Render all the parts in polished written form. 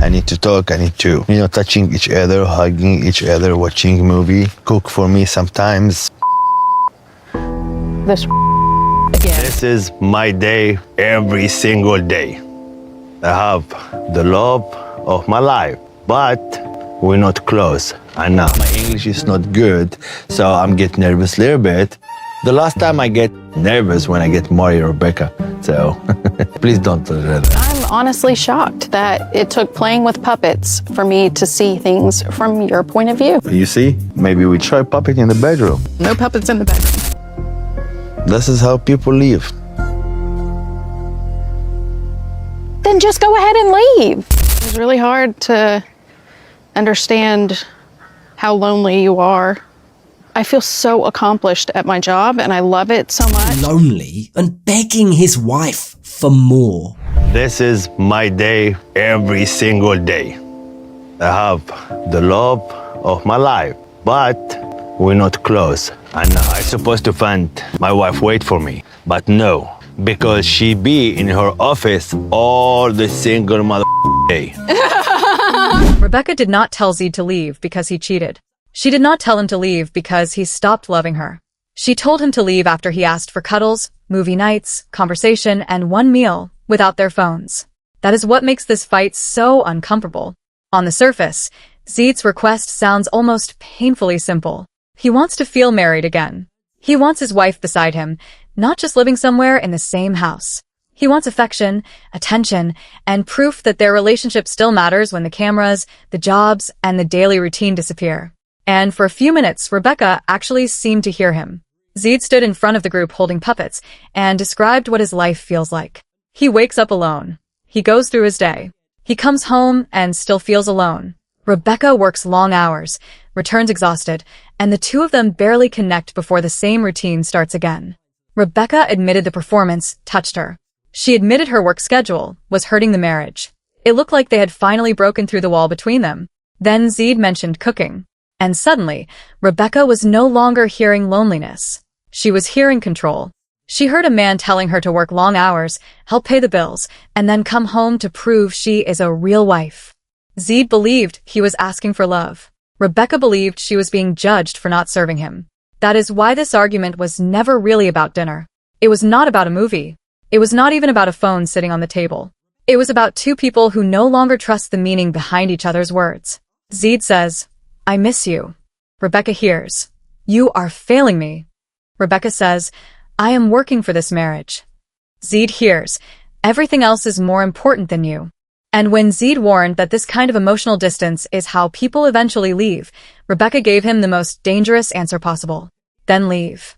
I need to talk. I need to, touching each other, hugging each other, watching a movie, cook for me sometimes. This again. This is my day every single day. I have the love of my life, but we're not close. I know my English is not good, so I'm getting nervous a little bit. The last time I get nervous when I get married, Rebecca. So please don't do that. I'm honestly shocked that it took playing with puppets for me to see things from your point of view. You see, maybe we try puppet in the bedroom. No puppets in the bedroom. This is how people live. Then just go ahead and leave. It's really hard to understand how lonely you are. I feel so accomplished at my job and I love it so much. Lonely and begging his wife for more. This is my day every single day. I have the love of my life, but we're not close. I know I'm supposed to find my wife wait for me, but no, because she be in her office all the single mother day. Rebecca did not tell Zied to leave because he cheated. She did not tell him to leave because he stopped loving her. She told him to leave after he asked for cuddles, movie nights, conversation, and one meal without their phones. That is what makes this fight so uncomfortable. On the surface, Zied's request sounds almost painfully simple. He wants to feel married again. He wants his wife beside him, not just living somewhere in the same house. He wants affection, attention, and proof that their relationship still matters when the cameras, the jobs, and the daily routine disappear. And for a few minutes, Rebecca actually seemed to hear him. Zied stood in front of the group holding puppets and described what his life feels like. He wakes up alone. He goes through his day. He comes home and still feels alone. Rebecca works long hours, returns exhausted, and the two of them barely connect before the same routine starts again. Rebecca admitted the performance touched her. She admitted her work schedule was hurting the marriage. It looked like they had finally broken through the wall between them. Then Zied mentioned cooking. And suddenly, Rebecca was no longer hearing loneliness. She was hearing control. She heard a man telling her to work long hours, help pay the bills, and then come home to prove she is a real wife. Zied believed he was asking for love. Rebecca believed she was being judged for not serving him. That is why this argument was never really about dinner. It was not about a movie. It was not even about a phone sitting on the table. It was about two people who no longer trust the meaning behind each other's words. Zied says, "I miss you." Rebecca hears, "You are failing me." Rebecca says, "I am working for this marriage." Zied hears, "Everything else is more important than you." And when Zied warned that this kind of emotional distance is how people eventually leave, Rebecca gave him the most dangerous answer possible. Then leave.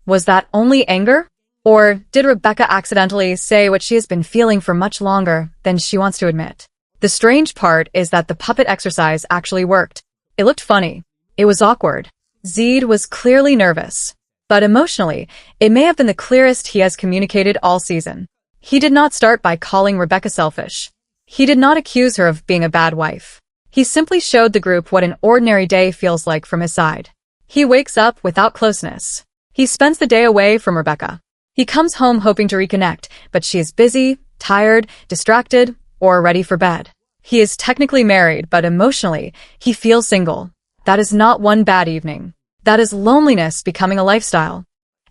Was that only anger? Or did Rebecca accidentally say what she has been feeling for much longer than she wants to admit? The strange part is that the puppet exercise actually worked. It looked funny. It was awkward. Zied was clearly nervous. But emotionally, it may have been the clearest he has communicated all season. He did not start by calling Rebecca selfish. He did not accuse her of being a bad wife. He simply showed the group what an ordinary day feels like from his side. He wakes up without closeness. He spends the day away from Rebecca. He comes home hoping to reconnect, but she is busy, tired, distracted, or ready for bed. He is technically married, but emotionally, he feels single. That is not one bad evening. That is loneliness becoming a lifestyle.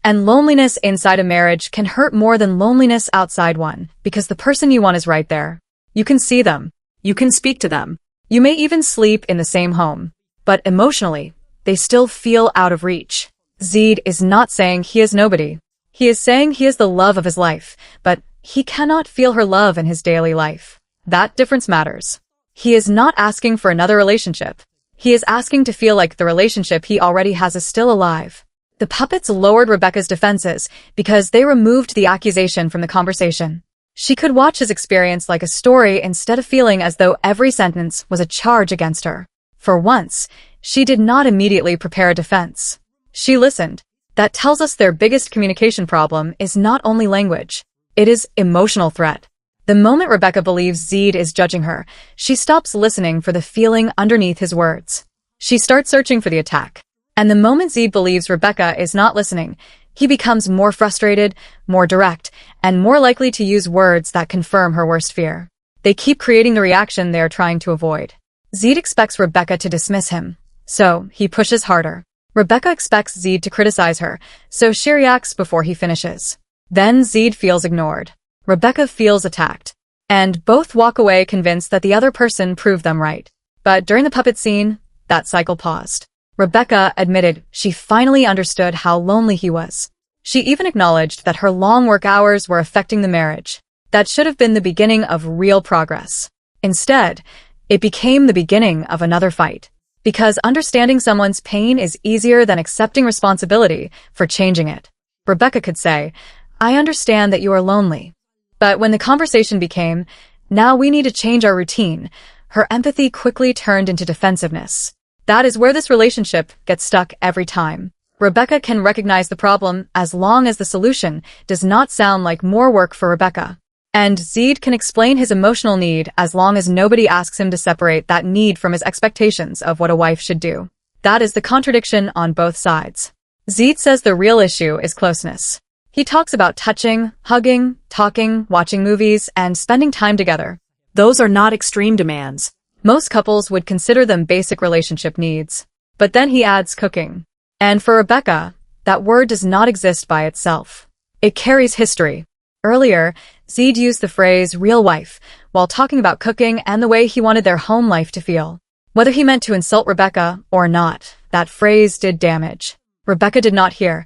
And loneliness inside a marriage can hurt more than loneliness outside one, because the person you want is right there. You can see them. You can speak to them. You may even sleep in the same home. But emotionally, they still feel out of reach. Zied is not saying he is nobody. He is saying he is the love of his life, but he cannot feel her love in his daily life. That difference matters. He is not asking for another relationship. He is asking to feel like the relationship he already has is still alive. The puppets lowered Rebecca's defenses because they removed the accusation from the conversation. She could watch his experience like a story instead of feeling as though every sentence was a charge against her. For once, she did not immediately prepare a defense. She listened. That tells us their biggest communication problem is not only language. It is emotional threat. The moment Rebecca believes Zied is judging her, she stops listening for the feeling underneath his words. She starts searching for the attack. And the moment Zied believes Rebecca is not listening, he becomes more frustrated, more direct, and more likely to use words that confirm her worst fear. They keep creating the reaction they are trying to avoid. Zied expects Rebecca to dismiss him, so he pushes harder. Rebecca expects Zied to criticize her, so she reacts before he finishes. Then Zied feels ignored. Rebecca feels attacked, and both walk away convinced that the other person proved them right. But during the puppet scene, that cycle paused. Rebecca admitted she finally understood how lonely he was. She even acknowledged that her long work hours were affecting the marriage. That should have been the beginning of real progress. Instead, it became the beginning of another fight. Because understanding someone's pain is easier than accepting responsibility for changing it. Rebecca could say, "I understand that you are lonely." But when the conversation became, "Now we need to change our routine," her empathy quickly turned into defensiveness. That is where this relationship gets stuck every time. Rebecca can recognize the problem as long as the solution does not sound like more work for Rebecca. And Zied can explain his emotional need as long as nobody asks him to separate that need from his expectations of what a wife should do. That is the contradiction on both sides. Zied says the real issue is closeness. He talks about touching, hugging, talking, watching movies, and spending time together. Those are not extreme demands. Most couples would consider them basic relationship needs. But then he adds cooking. And for Rebecca, that word does not exist by itself. It carries history. Earlier, Zied used the phrase real wife while talking about cooking and the way he wanted their home life to feel. Whether he meant to insult Rebecca or not, that phrase did damage. Rebecca did not hear,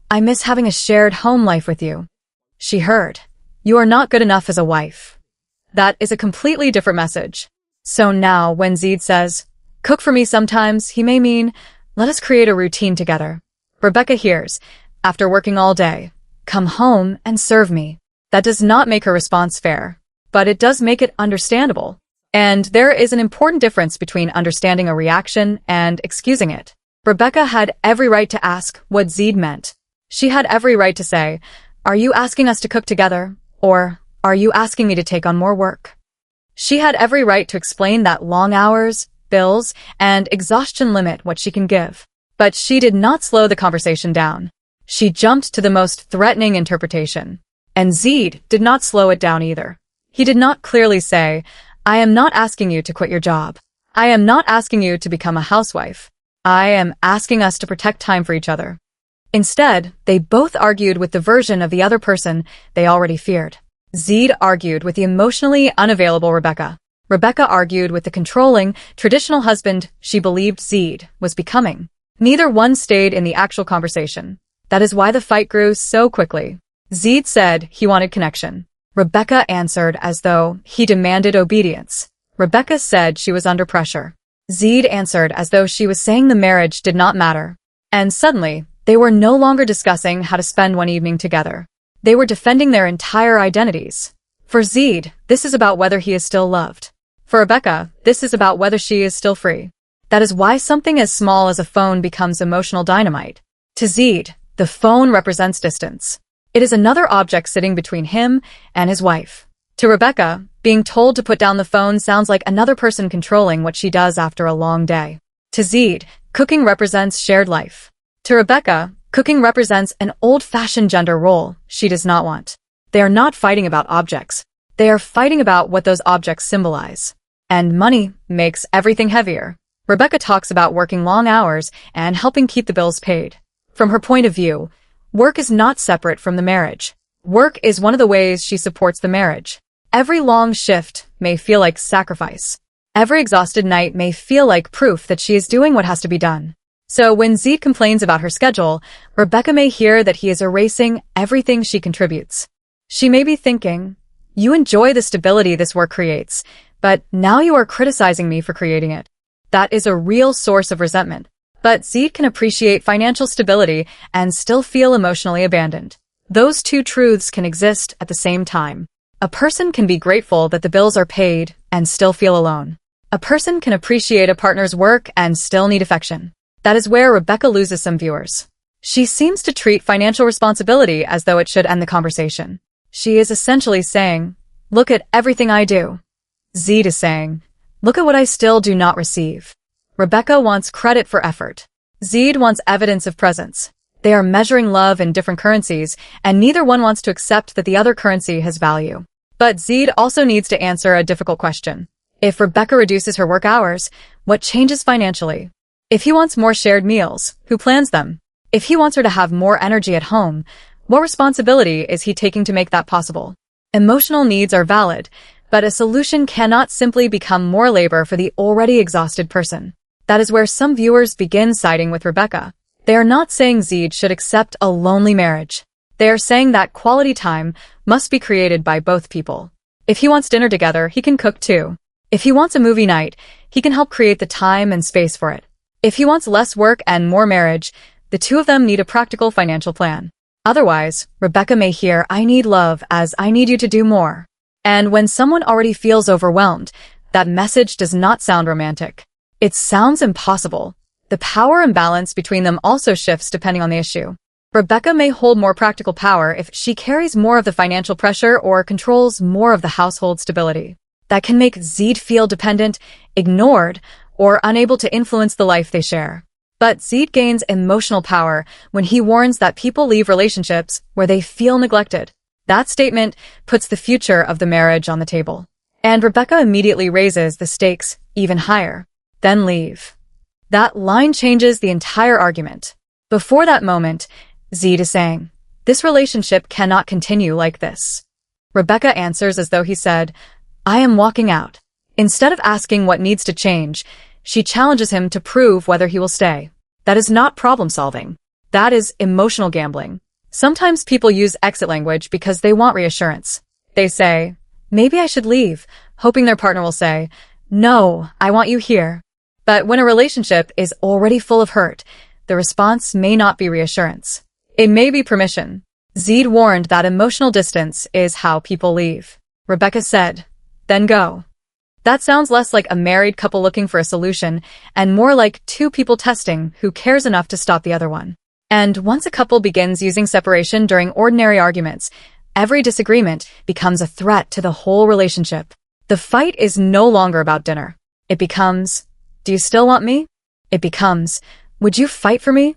"I miss having a shared home life with you." She heard, "You are not good enough as a wife." That is a completely different message. So now, when Zied says, "Cook for me sometimes," he may mean, "Let us create a routine together." Rebecca hears, "After working all day, come home and serve me." That does not make her response fair, but it does make it understandable. And there is an important difference between understanding a reaction and excusing it. Rebecca had every right to ask what Zied meant. She had every right to say, "Are you asking us to cook together?" Or, "Are you asking me to take on more work?" She had every right to explain that long hours, bills, and exhaustion limit what she can give. But she did not slow the conversation down. She jumped to the most threatening interpretation. And Zied did not slow it down either. He did not clearly say, "I am not asking you to quit your job. I am not asking you to become a housewife. I am asking us to protect time for each other." Instead, they both argued with the version of the other person they already feared. Zied argued with the emotionally unavailable Rebecca. Rebecca argued with the controlling, traditional husband she believed Zied was becoming. Neither one stayed in the actual conversation. That is why the fight grew so quickly. Zied said he wanted connection. Rebecca answered as though he demanded obedience. Rebecca said she was under pressure. Zied answered as though she was saying the marriage did not matter. And suddenly, they were no longer discussing how to spend one evening together. They were defending their entire identities. For Zied, this is about whether he is still loved. For Rebecca, this is about whether she is still free. That is why something as small as a phone becomes emotional dynamite. To Zied, the phone represents distance. It is another object sitting between him and his wife. To Rebecca, being told to put down the phone sounds like another person controlling what she does after a long day. To Zied, cooking represents shared life. To Rebecca, cooking represents an old-fashioned gender role she does not want. They are not fighting about objects. They are fighting about what those objects symbolize. And money makes everything heavier. Rebecca talks about working long hours and helping keep the bills paid. From her point of view, work is not separate from the marriage. Work is one of the ways she supports the marriage. Every long shift may feel like sacrifice. Every exhausted night may feel like proof that she is doing what has to be done. So when Zied complains about her schedule, Rebecca may hear that he is erasing everything she contributes. She may be thinking, "You enjoy the stability this work creates, but now you are criticizing me for creating it." That is a real source of resentment. But Zied can appreciate financial stability and still feel emotionally abandoned. Those two truths can exist at the same time. A person can be grateful that the bills are paid and still feel alone. A person can appreciate a partner's work and still need affection. That is where Rebecca loses some viewers. She seems to treat financial responsibility as though it should end the conversation. She is essentially saying, "Look at everything I do." Zied is saying, "Look at what I still do not receive." Rebecca wants credit for effort. Zied wants evidence of presence. They are measuring love in different currencies, and neither one wants to accept that the other currency has value. But Zied also needs to answer a difficult question. If Rebecca reduces her work hours, what changes financially? If he wants more shared meals, who plans them? If he wants her to have more energy at home, what responsibility is he taking to make that possible? Emotional needs are valid, but a solution cannot simply become more labor for the already exhausted person. That is where some viewers begin siding with Rebecca. They are not saying Zied should accept a lonely marriage. They are saying that quality time must be created by both people. If he wants dinner together, he can cook too. If he wants a movie night, he can help create the time and space for it. If he wants less work and more marriage, the two of them need a practical financial plan. Otherwise, Rebecca may hear, "I need love" as "I need you to do more." And when someone already feels overwhelmed, that message does not sound romantic. It sounds impossible. The power imbalance between them also shifts depending on the issue. Rebecca may hold more practical power if she carries more of the financial pressure or controls more of the household stability. That can make Zied feel dependent, ignored, or unable to influence the life they share. But Zied gains emotional power when he warns that people leave relationships where they feel neglected. That statement puts the future of the marriage on the table. And Rebecca immediately raises the stakes even higher. Then leave. That line changes the entire argument. Before that moment, Zied is saying, "This relationship cannot continue like this." Rebecca answers as though he said, "I am walking out." Instead of asking what needs to change, she challenges him to prove whether he will stay. That is not problem solving. That is emotional gambling. Sometimes people use exit language because they want reassurance. They say, "Maybe I should leave," hoping their partner will say, "No, I want you here." But when a relationship is already full of hurt, the response may not be reassurance. It may be permission. Zied warned that emotional distance is how people leave. Rebecca said, "Then go." That sounds less like a married couple looking for a solution and more like two people testing who cares enough to stop the other one. And once a couple begins using separation during ordinary arguments, every disagreement becomes a threat to the whole relationship. The fight is no longer about dinner. It becomes, "Do you still want me?" It becomes, "Would you fight for me?"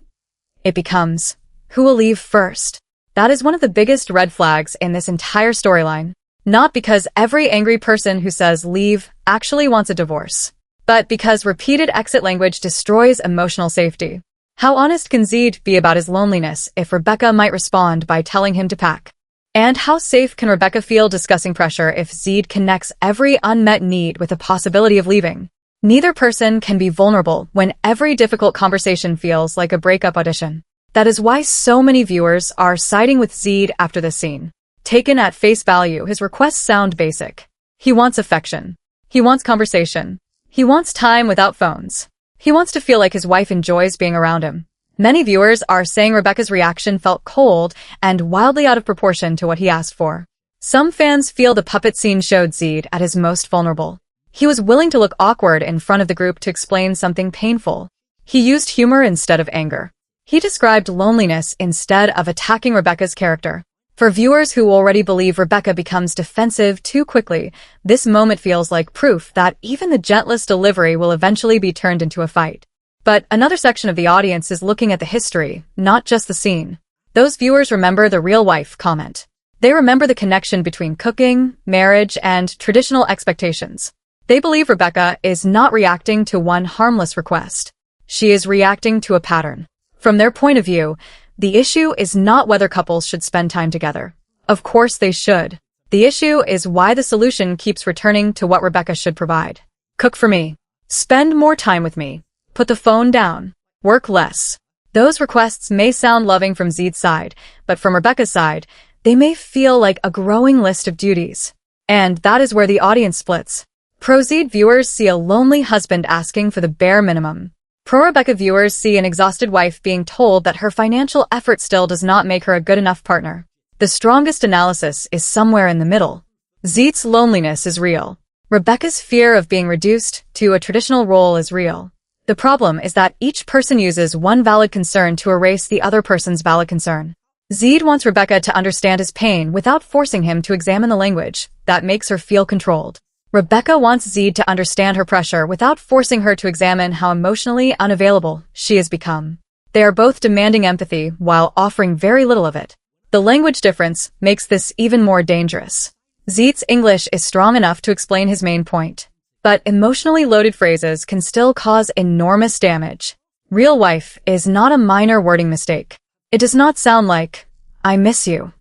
It becomes, "Who will leave first?" That is one of the biggest red flags in this entire storyline. Not because every angry person who says leave actually wants a divorce, but because repeated exit language destroys emotional safety. How honest can Zied be about his loneliness if Rebecca might respond by telling him to pack? And how safe can Rebecca feel discussing pressure if Zied connects every unmet need with the possibility of leaving? Neither person can be vulnerable when every difficult conversation feels like a breakup audition. That is why so many viewers are siding with Zied after this scene. Taken at face value, his requests sound basic. He wants affection. He wants conversation. He wants time without phones. He wants to feel like his wife enjoys being around him. Many viewers are saying Rebecca's reaction felt cold and wildly out of proportion to what he asked for. Some fans feel the puppet scene showed Zied at his most vulnerable. He was willing to look awkward in front of the group to explain something painful. He used humor instead of anger. He described loneliness instead of attacking Rebecca's character. For viewers who already believe Rebecca becomes defensive too quickly, this moment feels like proof that even the gentlest delivery will eventually be turned into a fight. But another section of the audience is looking at the history, not just the scene. Those viewers remember the real wife comment. They remember the connection between cooking, marriage, and traditional expectations. They believe Rebecca is not reacting to one harmless request. She is reacting to a pattern. From their point of view, the issue is not whether couples should spend time together. Of course they should. The issue is why the solution keeps returning to what Rebecca should provide. Cook for me. Spend more time with me. Put the phone down. Work less. Those requests may sound loving from Zied's side, but from Rebecca's side, they may feel like a growing list of duties. And that is where the audience splits. Pro-Zied viewers see a lonely husband asking for the bare minimum. Pro-Rebecca viewers see an exhausted wife being told that her financial effort still does not make her a good enough partner. The strongest analysis is somewhere in the middle. Zied's loneliness is real. Rebecca's fear of being reduced to a traditional role is real. The problem is that each person uses one valid concern to erase the other person's valid concern. Zied wants Rebecca to understand his pain without forcing him to examine the language that makes her feel controlled. Rebecca wants Zied to understand her pressure without forcing her to examine how emotionally unavailable she has become. They are both demanding empathy while offering very little of it. The language difference makes this even more dangerous. Zied's English is strong enough to explain his main point, but emotionally loaded phrases can still cause enormous damage. Real wife is not a minor wording mistake. It does not sound like, I miss you.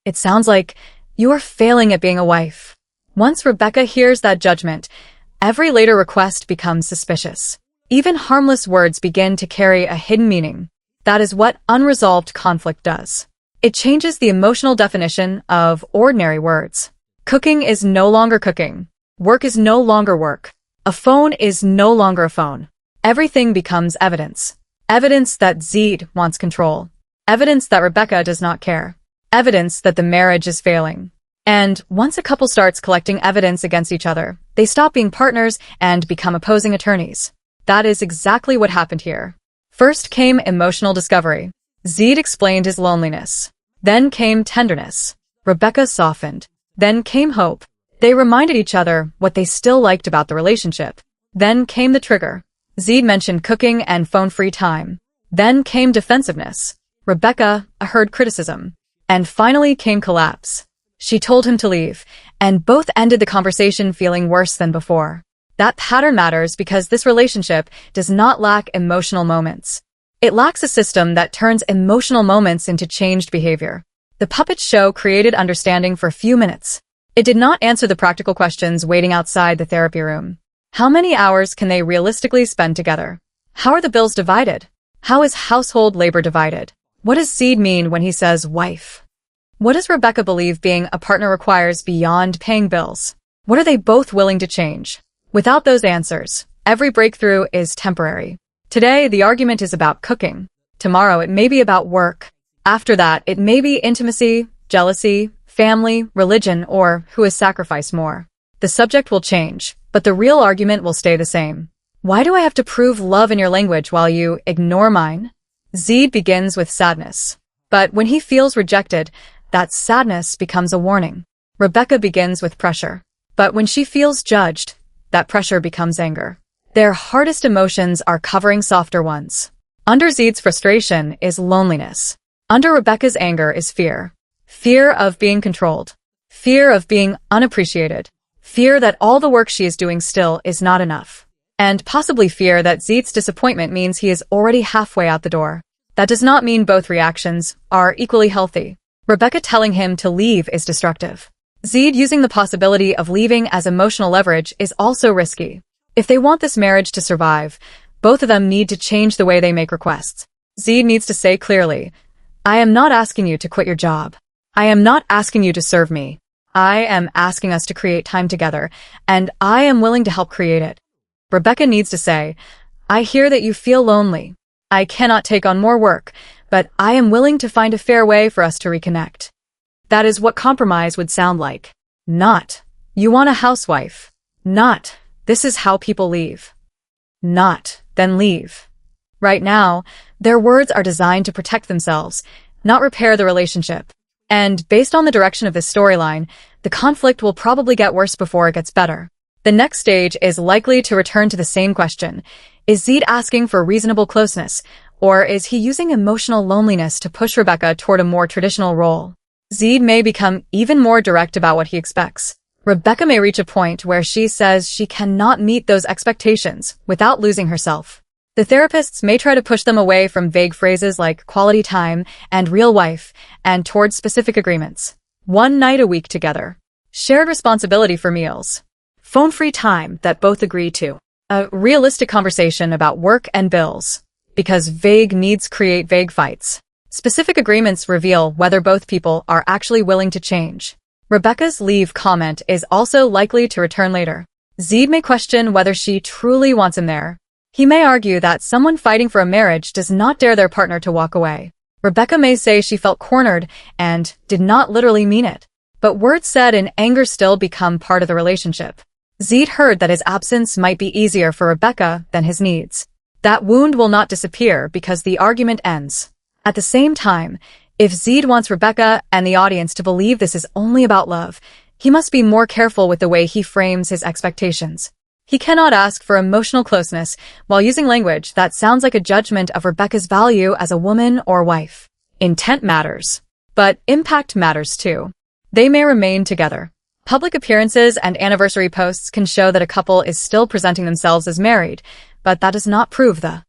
It sounds like, you are failing at being a wife. Once Rebecca hears that judgment, every later request becomes suspicious. Even harmless words begin to carry a hidden meaning. That is what unresolved conflict does. It changes the emotional definition of ordinary words. Cooking is no longer cooking. Work is no longer work. A phone is no longer a phone. Everything becomes evidence. Evidence that Zied wants control. Evidence that Rebecca does not care. Evidence that the marriage is failing. And once a couple starts collecting evidence against each other, they stop being partners and become opposing attorneys. That is exactly what happened here. First came emotional discovery. Zied explained his loneliness. Then came tenderness. Rebecca softened. Then came hope. They reminded each other what they still liked about the relationship. Then came the trigger. Zied mentioned cooking and phone-free time. Then came defensiveness. Rebecca heard criticism. And finally came collapse. She told him to leave, and both ended the conversation feeling worse than before. That pattern matters because this relationship does not lack emotional moments. It lacks a system that turns emotional moments into changed behavior. The puppet show created understanding for a few minutes. It did not answer the practical questions waiting outside the therapy room. How many hours can they realistically spend together? How are the bills divided? How is household labor divided? What does Zied mean when he says wife? What does Rebecca believe being a partner requires beyond paying bills? What are they both willing to change? Without those answers, every breakthrough is temporary. Today, the argument is about cooking. Tomorrow, it may be about work. After that, it may be intimacy, jealousy, family, religion, or who has sacrificed more. The subject will change, but the real argument will stay the same. Why do I have to prove love in your language while you ignore mine? Zied begins with sadness. But when he feels rejected, that sadness becomes a warning. Rebecca begins with pressure. But when she feels judged, that pressure becomes anger. Their hardest emotions are covering softer ones. Under Zied's frustration is loneliness. Under Rebecca's anger is fear. Fear of being controlled. Fear of being unappreciated. Fear that all the work she is doing still is not enough. And possibly fear that Zied's disappointment means he is already halfway out the door. That does not mean both reactions are equally healthy. Rebecca telling him to leave is destructive. Zied using the possibility of leaving as emotional leverage is also risky. If they want this marriage to survive, both of them need to change the way they make requests. Zied needs to say clearly, I am not asking you to quit your job. I am not asking you to serve me. I am asking us to create time together, and I am willing to help create it. Rebecca needs to say, I hear that you feel lonely. I cannot take on more work, but I am willing to find a fair way for us to reconnect. That is what compromise would sound like. Not, you want a housewife. Not, this is how people leave. Not, then leave. Right now, their words are designed to protect themselves, not repair the relationship. And based on the direction of this storyline, the conflict will probably get worse before it gets better. The next stage is likely to return to the same question. Is Zied asking for reasonable closeness, or is he using emotional loneliness to push Rebecca toward a more traditional role? Zied may become even more direct about what he expects. Rebecca may reach a point where she says she cannot meet those expectations without losing herself. The therapists may try to push them away from vague phrases like quality time and real wife and towards specific agreements. One night a week together. Shared responsibility for meals. Phone-free time that both agree to. A realistic conversation about work and bills. Because vague needs create vague fights. Specific agreements reveal whether both people are actually willing to change. Rebecca's leave comment is also likely to return later. Zied may question whether she truly wants him there. He may argue that someone fighting for a marriage does not dare their partner to walk away. Rebecca may say she felt cornered and did not literally mean it. But words said in anger still become part of the relationship. Zied heard that his absence might be easier for Rebecca than his needs. That wound will not disappear because the argument ends. At the same time, if Zied wants Rebecca and the audience to believe this is only about love, he must be more careful with the way he frames his expectations. He cannot ask for emotional closeness while using language that sounds like a judgment of Rebecca's value as a woman or wife. Intent matters, but impact matters too. They may remain together, Public appearances and anniversary posts can show that a couple is still presenting themselves as married, but that does not prove the